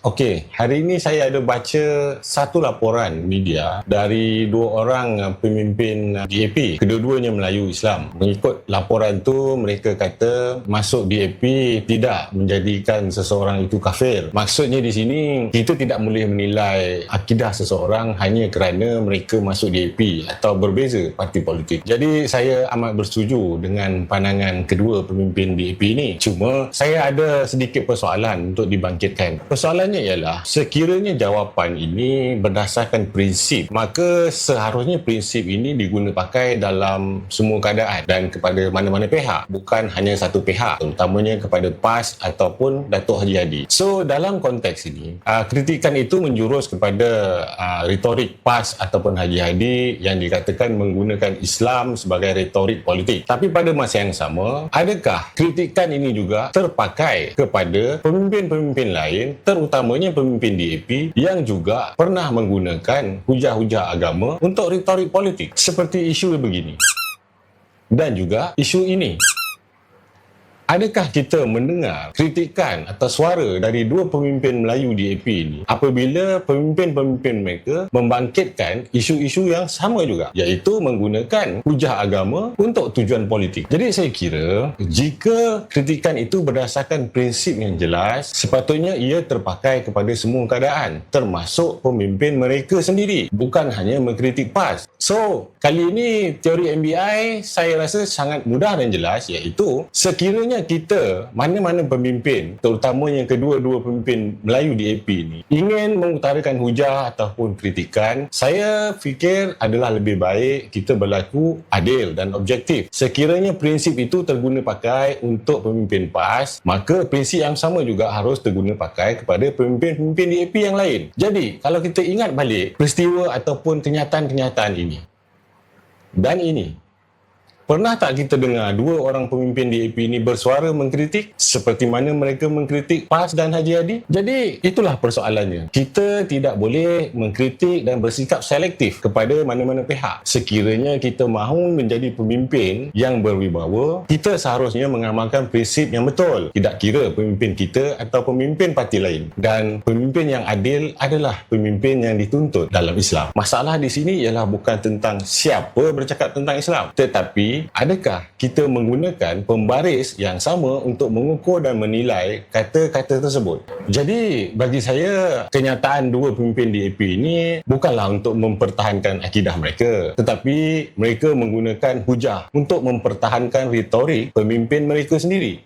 Okey, hari ini saya ada baca satu laporan media dari dua orang pemimpin DAP. Kedua-duanya Melayu Islam. Mengikut laporan tu, mereka kata masuk DAP tidak menjadikan seseorang itu kafir. Maksudnya di sini, kita tidak boleh menilai akidah seseorang hanya kerana mereka masuk DAP atau berbeza parti politik. Jadi saya amat bersetuju dengan pandangan kedua pemimpin DAP ini. Cuma saya ada sedikit persoalan untuk dibangkitkan. Persoalannya ialah sekiranya jawapan ini berdasarkan prinsip, maka seharusnya prinsip ini diguna pakai dalam semua keadaan dan kepada mana-mana pihak, bukan hanya satu pihak, terutamanya kepada PAS ataupun Datuk Haji Hadi. So dalam konteks ini, kritikan itu menjurus kepada retorik PAS ataupun Haji Hadi yang dikatakan menggunakan Islam sebagai retorik politik. Tapi pada masa yang sama, adakah kritikan ini juga terpakai kepada pemimpin-pemimpin lain, terutamanya pemimpin DAP yang juga pernah menggunakan hujah-hujah agama untuk retorik politik seperti isu begini dan juga isu ini? Adakah kita mendengar kritikan atau suara dari dua pemimpin Melayu DAP ini apabila pemimpin-pemimpin mereka membangkitkan isu-isu yang sama juga, iaitu menggunakan hujah agama untuk tujuan politik? Jadi saya kira jika kritikan itu berdasarkan prinsip yang jelas, sepatutnya ia terpakai kepada semua keadaan, termasuk pemimpin mereka sendiri, bukan hanya mengkritik PAS. So, kali ini teori MBI saya rasa sangat mudah dan jelas, iaitu sekiranya kita, mana-mana pemimpin, terutamanya kedua-dua pemimpin Melayu DAP ini, ingin mengutarakan hujah ataupun kritikan, saya fikir adalah lebih baik kita berlaku adil dan objektif. Sekiranya prinsip itu terguna pakai untuk pemimpin PAS, maka prinsip yang sama juga harus terguna pakai kepada pemimpin-pemimpin DAP yang lain. Jadi, kalau kita ingat balik peristiwa ataupun kenyataan-kenyataan ini dan ini, pernah tak kita dengar dua orang pemimpin DAP ini bersuara mengkritik seperti mana mereka mengkritik PAS dan Haji Hadi? Jadi itulah persoalannya. Kita tidak boleh mengkritik dan bersikap selektif kepada mana-mana pihak. Sekiranya kita mahu menjadi pemimpin yang berwibawa, kita seharusnya mengamalkan prinsip yang betul. Tidak kira pemimpin kita atau pemimpin parti lain. Dan pemimpin yang adil adalah pemimpin yang dituntut dalam Islam. Masalah di sini ialah bukan tentang siapa bercakap tentang Islam, tetapi adakah kita menggunakan pembaris yang sama untuk mengukur dan menilai kata-kata tersebut? Jadi, bagi saya, kenyataan dua pemimpin DAP ini bukanlah untuk mempertahankan akidah mereka, tetapi mereka menggunakan hujah untuk mempertahankan retorik pemimpin mereka sendiri.